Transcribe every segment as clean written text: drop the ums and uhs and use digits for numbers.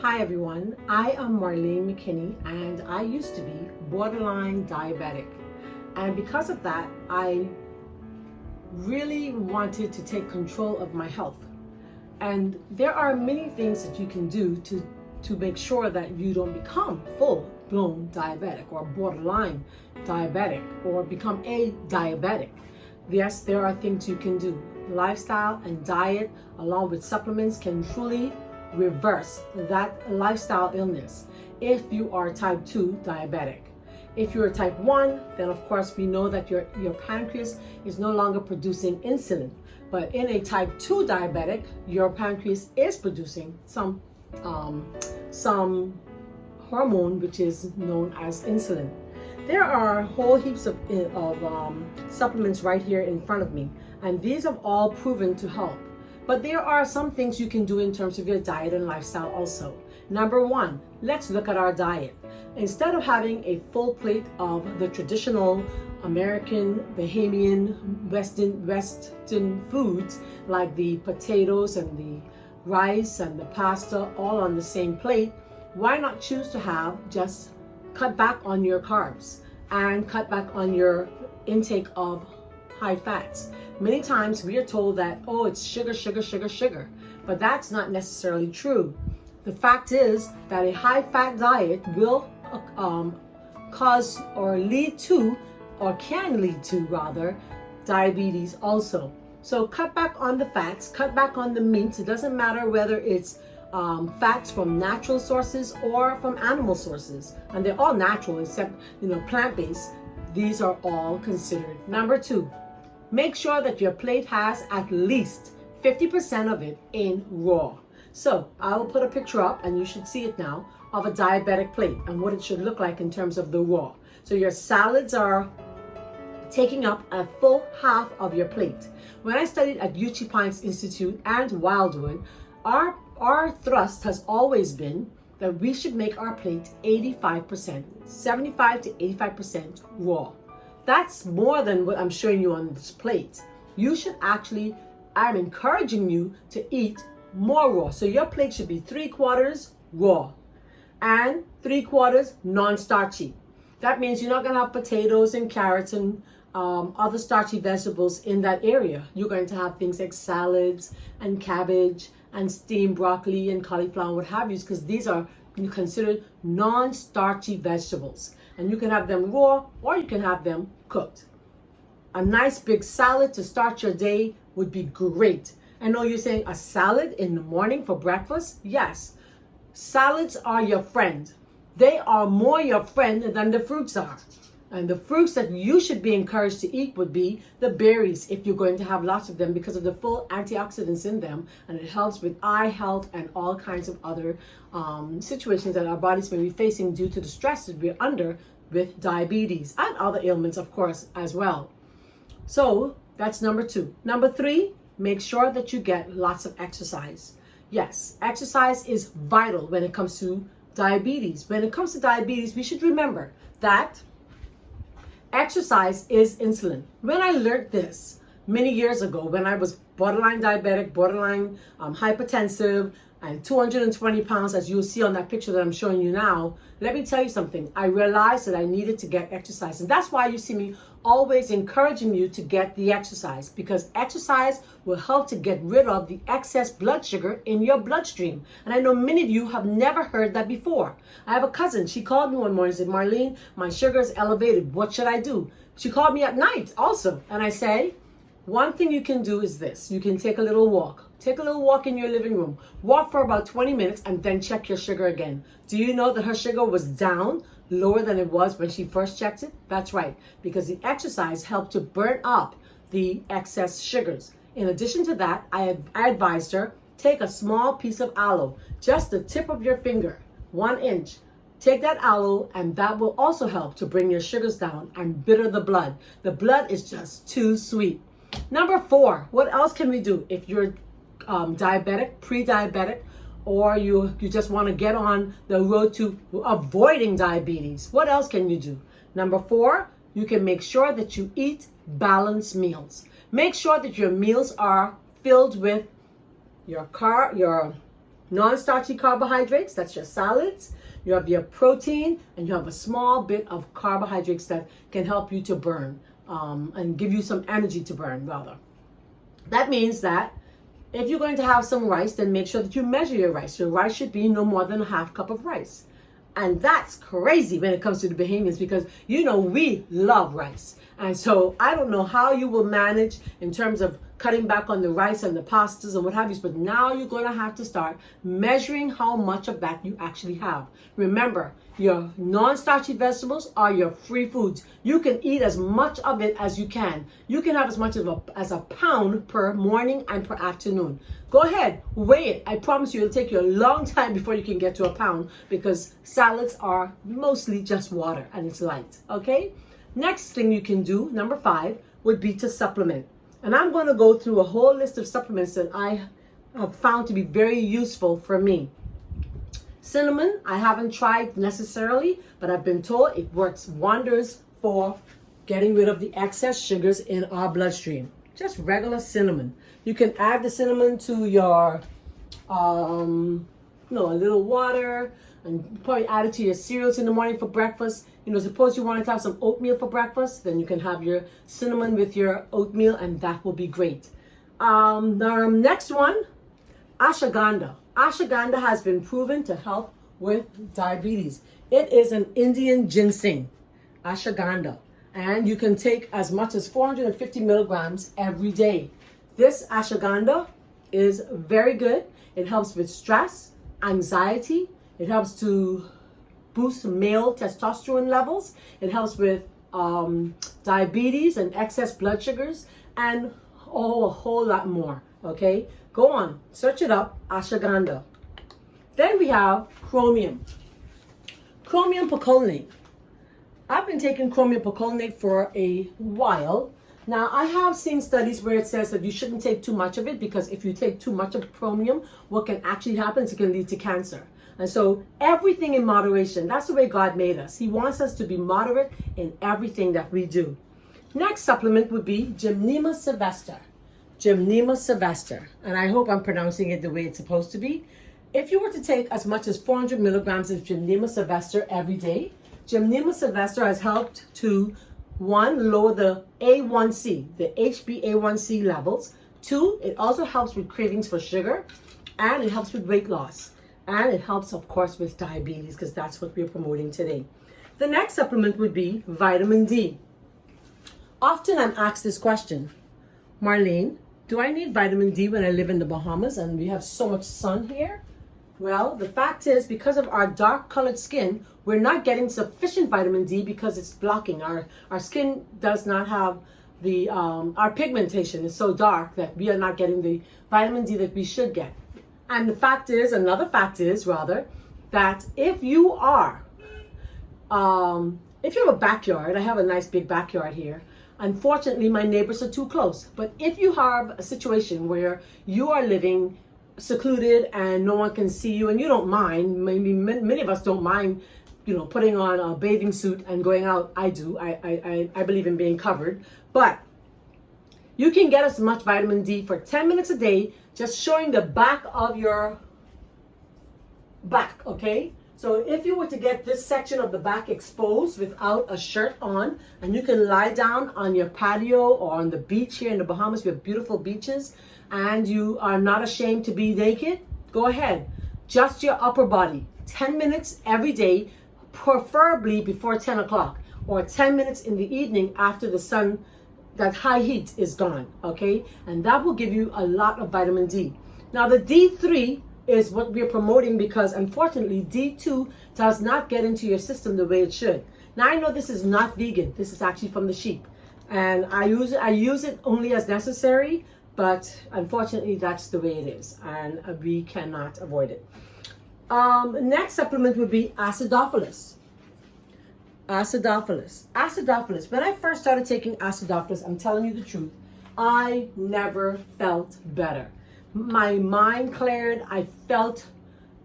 Hi everyone, I am Marlene McKinney and I used to be borderline diabetic, and because of that I really wanted to take control of my health. And there are many things that you can do to make sure that you don't become full-blown diabetic or borderline diabetic or become a diabetic. Yes, there are things you can do. Lifestyle and diet along with supplements can truly reverse that lifestyle illness if you are type 2 diabetic. If you're type 1, then of course we know that your pancreas is no longer producing insulin. But in a type 2 diabetic, your pancreas is producing some hormone which is known as insulin. There are whole heaps of supplements right here in front of me, and these have all proven to help. But there are some things you can do in terms of your diet and lifestyle also. Number one, let's look at our diet. Instead of having a full plate of the traditional American, Bahamian, Western foods like the potatoes and the rice and the pasta all on the same plate, why not choose to have just cut back on your carbs and cut back on your intake of high fats? Many times we are told that, oh, it's sugar, sugar, sugar, sugar, but that's not necessarily true. The fact is that a high fat diet will cause or lead to, or can lead to rather, diabetes also. So cut back on the fats, cut back on the meats. It doesn't matter whether it's fats from natural sources or from animal sources, and they're all natural except plant-based. These are all considered. Number two, make sure that your plate has at least 50% of it in raw. So I will put a picture up, and you should see it now, of a diabetic plate and what it should look like in terms of the raw. So your salads are taking up a full half of your plate. When I studied at UT Pines Institute and Wildwood, our thrust has always been that we should make our plate 85%, 75 to 85% raw. That's more than what I'm showing you on this plate. You should actually, I'm encouraging you to eat more raw. So your plate should be 3/4 raw and 3/4 non-starchy. That means you're not gonna have potatoes and carrots and other starchy vegetables in that area. You're going to have things like salads and cabbage and steamed broccoli and cauliflower, what have you, because these are considered non-starchy vegetables. And you can have them raw or you can have them cooked. A nice big salad to start your day would be great. I know you're saying a salad in the morning for breakfast. Yes, salads are your friend. They are more your friend than the fruits are. And the fruits that you should be encouraged to eat would be the berries, if you're going to have lots of them, because of the full antioxidants in them, and it helps with eye health and all kinds of other situations that our bodies may be facing due to the stress that we're under with diabetes and other ailments, of course, as well. So that's number two. Number three, make sure that you get lots of exercise. Yes, exercise is vital when it comes to diabetes. When it comes to diabetes, we should remember that exercise is insulin. When I learned this many years ago, when I was borderline diabetic, borderline hypertensive, and 220 pounds, as you'll see on that picture that I'm showing you now, let me tell you something. I realized that I needed to get exercise. And that's why you see me always encouraging you to get the exercise, because exercise will help to get rid of the excess blood sugar in your bloodstream. And I know many of you have never heard that before. I have a cousin. She called me one morning and said, Marlene, my sugar is elevated. What should I do? She called me at night also. And I say, one thing you can do is this. You can take a little walk. Take a little walk in your living room. Walk for about 20 minutes and then check your sugar again. Do you know that her sugar was down, lower than it was when she first checked it? That's right, because the exercise helped to burn up the excess sugars. In addition to that, I advised her, take a small piece of aloe, just the tip of your finger, 1 inch. Take that aloe, and that will also help to bring your sugars down and bitter the blood. The blood is just too sweet. Number four, what else can we do if you're diabetic, pre-diabetic, or you just want to get on the road to avoiding diabetes? What else can you do? Number four, you can make sure that you eat balanced meals. Make sure that your meals are filled with your non-starchy carbohydrates, that's your salads. You have your protein, and you have a small bit of carbohydrates that can help you to burn and give you some energy to burn, rather. That means that if you're going to have some rice, then make sure that you measure your rice. Your rice should be no more than a half cup of rice. And that's crazy when it comes to the Bahamians, because you know we love rice. And so I don't know how you will manage in terms of cutting back on the rice and the pastas and what have you, but now you're going to have to start measuring how much of that you actually have. Remember, your non-starchy vegetables are your free foods. You can eat as much of it as you can. You can have as much as a pound per morning and per afternoon. Go ahead, weigh it. I promise you it'll take you a long time before you can get to a pound, because salads are mostly just water and it's light, okay? Next thing you can do, number 5, would be to supplement. And I'm going to go through a whole list of supplements that I have found to be very useful for me. Cinnamon, I haven't tried necessarily, but I've been told it works wonders for getting rid of the excess sugars in our bloodstream. Just regular cinnamon. You can add the cinnamon to your, a little water, and probably add it to your cereals in the morning for breakfast. Suppose you wanted to have some oatmeal for breakfast, then you can have your cinnamon with your oatmeal, and that will be great. The next one, ashwagandha. Ashwagandha has been proven to help with diabetes. It is an Indian ginseng, ashwagandha, and you can take as much as 450 milligrams every day. This ashwagandha is very good. It helps with stress, anxiety. It helps to boost male testosterone levels. It helps with diabetes and excess blood sugars, and a whole lot more. Okay, go on, search it up, ashwagandha. Then we have chromium. Chromium picolinate. I've been taking chromium picolinate for a while. Now, I have seen studies where it says that you shouldn't take too much of it, because if you take too much of chromium, what can actually happen is it can lead to cancer. And so everything in moderation, that's the way God made us. He wants us to be moderate in everything that we do. Next supplement would be Gymnema Sylvester. Gymnema Sylvester. And I hope I'm pronouncing it the way it's supposed to be. If you were to take as much as 400 milligrams of Gymnema Sylvester every day, Gymnema Sylvester has helped to, 1, lower the A1C, the HbA1c levels. 2, it also helps with cravings for sugar, and it helps with weight loss. And it helps, of course, with diabetes, because that's what we're promoting today. The next supplement would be vitamin D. Often I'm asked this question, Marlene, do I need vitamin D when I live in the Bahamas and we have so much sun here? Well, the fact is, because of our dark colored skin, we're not getting sufficient vitamin D because it's blocking. Our skin does not have the, our pigmentation is so dark that we are not getting the vitamin D that we should get. And the fact is, another fact is rather, that if you are, if you have a backyard, I have a nice big backyard here. Unfortunately, my neighbors are too close. But if you have a situation where you are living secluded and no one can see you and you don't mind, maybe many of us don't mind, putting on a bathing suit and going out. I do. I believe in being covered. But you can get as much vitamin D for 10 minutes a day, just showing the back of your back, okay? So if you were to get this section of the back exposed without a shirt on, and you can lie down on your patio or on the beach here in the Bahamas, we have beautiful beaches, and you are not ashamed to be naked, go ahead. Just your upper body, 10 minutes every day, preferably before 10 o'clock, or 10 minutes in the evening after the sun, that high heat is gone, okay? And that will give you a lot of vitamin D. Now the D3 is what we're promoting, because unfortunately D2 does not get into your system the way it should. Now I know this is not vegan, this is actually from the sheep. And I use it only as necessary, but unfortunately that's the way it is, and we cannot avoid it. Next supplement would be Acidophilus. Acidophilus. When I first started taking Acidophilus, I'm telling you the truth, I never felt better. My mind cleared. I felt,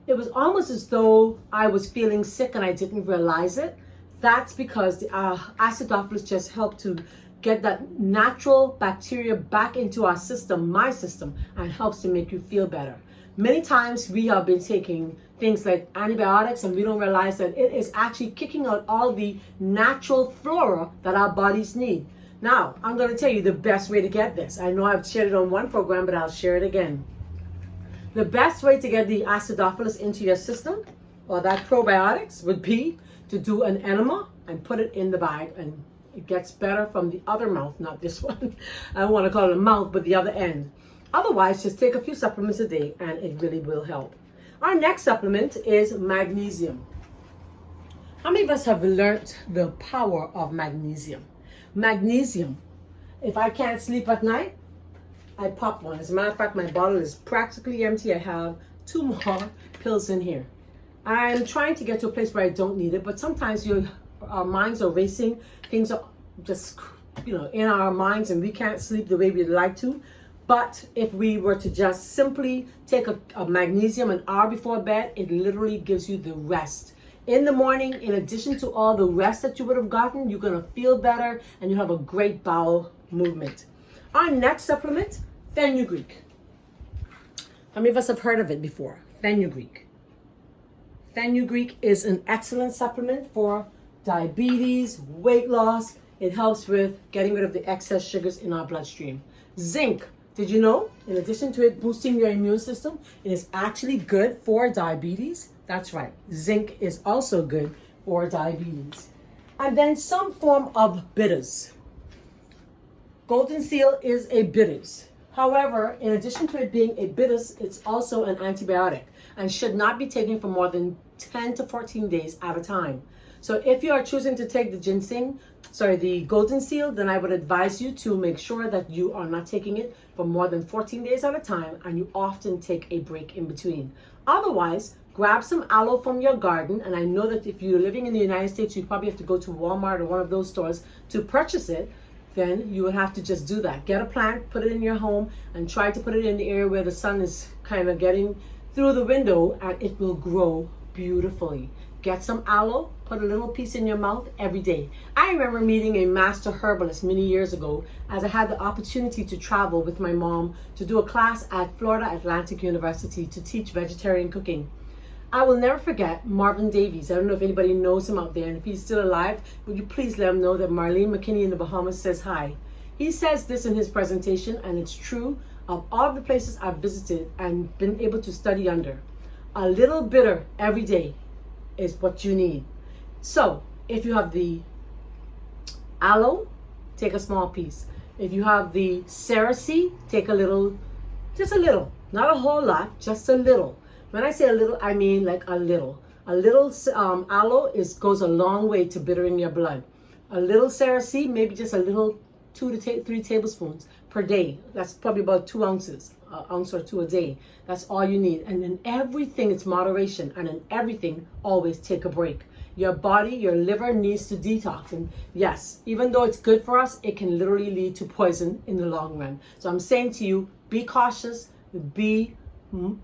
it was almost as though I was feeling sick and I didn't realize it. That's because the Acidophilus just helped to get that natural bacteria back into our system, my system, and helps to make you feel better. Many times we have been taking things like antibiotics and we don't realize that it is actually kicking out all the natural flora that our bodies need. Now, I'm going to tell you the best way to get this. I know I've shared it on one program, but I'll share it again. The best way to get the Acidophilus into your system, or that probiotics, would be to do an enema and put it in the bag, and it gets better from the other mouth, not this one. I don't want to call it a mouth, but the other end. Otherwise, just take a few supplements a day and it really will help. Our next supplement is magnesium. How many of us have learned the power of magnesium? Magnesium. If I can't sleep at night, I pop one. As a matter of fact, my bottle is practically empty. I have 2 more pills in here. I'm trying to get to a place where I don't need it, but sometimes our minds are racing. Things are just, in our minds, and we can't sleep the way we'd like to. But if we were to just simply take a magnesium an hour before bed, it literally gives you the rest. In the morning, in addition to all the rest that you would have gotten, you're going to feel better and you have a great bowel movement. Our next supplement, fenugreek. How many of us have heard of it before? Fenugreek. Fenugreek is an excellent supplement for diabetes, weight loss. It helps with getting rid of the excess sugars in our bloodstream. Zinc. Did you know, in addition to it boosting your immune system, it is actually good for diabetes? That's right. Zinc is also good for diabetes. And then some form of bitters. Golden seal is a bitters. However, in addition to it being a bitters, it's also an antibiotic and should not be taken for more than 10 to 14 days at a time. So if you are choosing to take the golden seal, then I would advise you to make sure that you are not taking it for more than 14 days at a time, and you often take a break in between. Otherwise, grab some aloe from your garden, and I know that if you're living in the United States, you probably have to go to Walmart or one of those stores to purchase it. Then you would have to just do that. Get a plant, put it in your home, and try to put it in the area where the sun is kind of getting through the window, and it will grow beautifully. Get some aloe, put a little piece in your mouth every day. I remember meeting a master herbalist many years ago as I had the opportunity to travel with my mom to do a class at Florida Atlantic University to teach vegetarian cooking. I will never forget Marvin Davies. I don't know if anybody knows him out there, and if he's still alive, would you please let him know that Marlene McKinney in the Bahamas says hi. He says this in his presentation, and it's true of all of the places I've visited and been able to study under. A little bitter every day is what you need. So if you have the aloe, take a small piece. If you have the cerasee, take a little, just a little, not a whole lot, just a little. When I say a little, I mean like a little. A little aloe goes a long way to bittering your blood. A little cerasee, maybe just a little 2 to 3 tablespoons per day. That's probably about 2 ounces. Ounce or 2 a day. That's all you need. And in everything, it's moderation. And in everything, always take a break. Your body, your liver needs to detox. And yes, even though it's good for us, it can literally lead to poison in the long run. So I'm saying to you, be cautious, be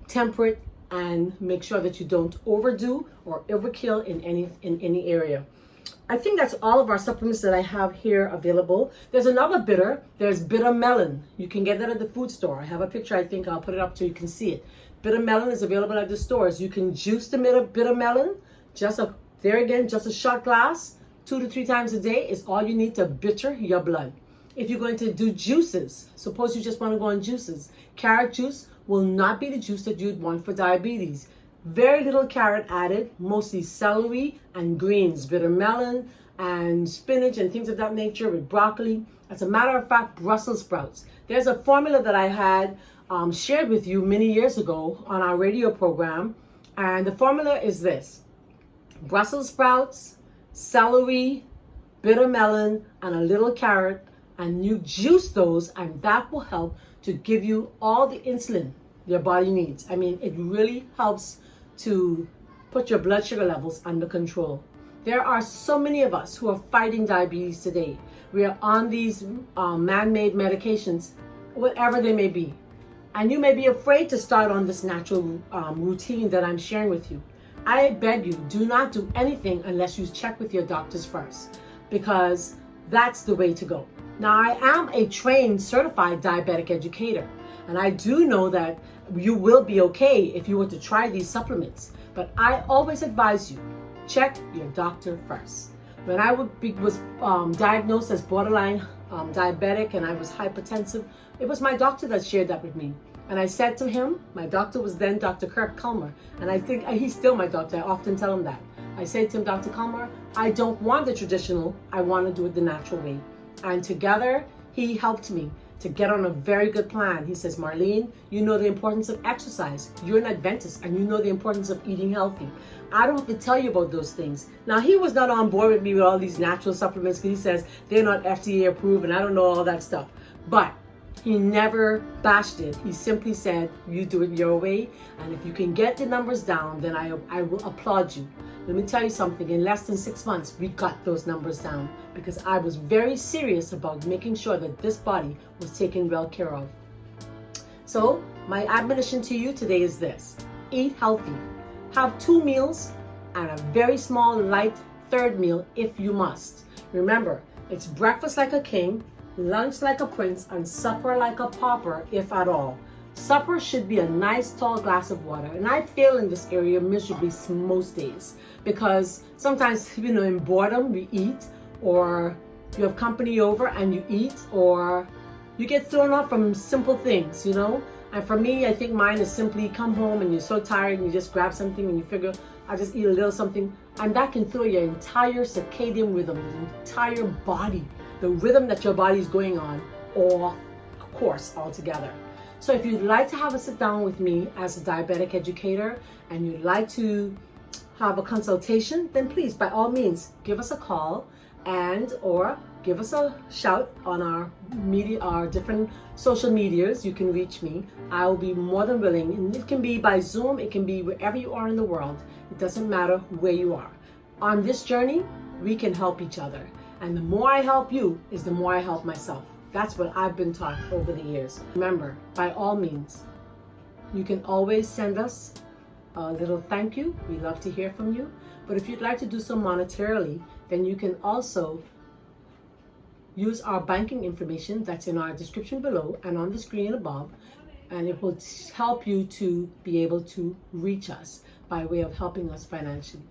temperate, and make sure that you don't overdo or overkill in any area. I think that's all of our supplements that I have here available. There's another bitter. There's bitter melon. You can get that at the food store. I have a picture. I think I'll put it up so you can see it. Bitter melon is available at the stores. You can juice the bitter melon. Just a shot glass, 2 to 3 times a day is all you need to bitter your blood. If you're going to do juices, suppose you just want to go on juices. Carrot juice will not be the juice that you'd want for diabetes. Very little carrot added, mostly celery and greens, bitter melon and spinach and things of that nature with broccoli. As a matter of fact, Brussels sprouts. There's a formula that I had shared with you many years ago on our radio program, and the formula is this: Brussels sprouts, celery, bitter melon, and a little carrot, and you juice those, and that will help to give you all the insulin your body needs. I mean, it really helps to put your blood sugar levels under control. There are so many of us who are fighting diabetes today. We are on these man-made medications, whatever they may be. And you may be afraid to start on this natural routine that I'm sharing with you. I beg you, do not do anything unless you check with your doctors first, because that's the way to go. Now, I am a trained, certified diabetic educator, and I do know that you will be okay if you were to try these supplements. But I always advise you, check your doctor first. When I was diagnosed as borderline diabetic and I was hypertensive, it was my doctor that shared that with me. And I said to him, my doctor was then Dr. Kirk Culmer, and I think he's still my doctor. I often tell him that. I said to him, Dr. Culmer, I don't want the traditional, I want to do it the natural way. And together, he helped me to get on a very good plan. He says, Marlene, you know the importance of exercise. You're an Adventist and you know the importance of eating healthy. I don't have to tell you about those things. Now, he was not on board with me with all these natural supplements because he says they're not FDA approved and I don't know all that stuff. But he never bashed it. He simply said, you do it your way. And if you can get the numbers down, then I will applaud you. Let me tell you something, in less than 6 months, we got those numbers down because I was very serious about making sure that this body was taken well care of. So my admonition to you today is this: eat healthy. Have 2 meals and a very small, light third meal if you must. Remember, it's breakfast like a king, lunch like a prince, and supper like a pauper, if at all. Supper should be a nice tall glass of water. And I fail in this area miserably most days because sometimes, in boredom, we eat, or you have company over and you eat, or you get thrown off from simple things, And for me, I think mine is simply come home and you're so tired and you just grab something and you figure, I'll just eat a little something. And that can throw your entire circadian rhythm, the entire body, the rhythm that your body is going on, off course altogether. So if you'd like to have a sit down with me as a diabetic educator and you'd like to have a consultation, then please, by all means, give us a call or give us a shout on our different social medias. You can reach me. I will be more than willing. And it can be by Zoom. It can be wherever you are in the world. It doesn't matter where you are. On this journey, we can help each other. And the more I help you is the more I help myself. That's what I've been taught over the years. Remember, by all means, you can always send us a little thank you. We love to hear from you. But if you'd like to do so monetarily, then you can also use our banking information that's in our description below and on the screen above, and it will help you to be able to reach us by way of helping us financially.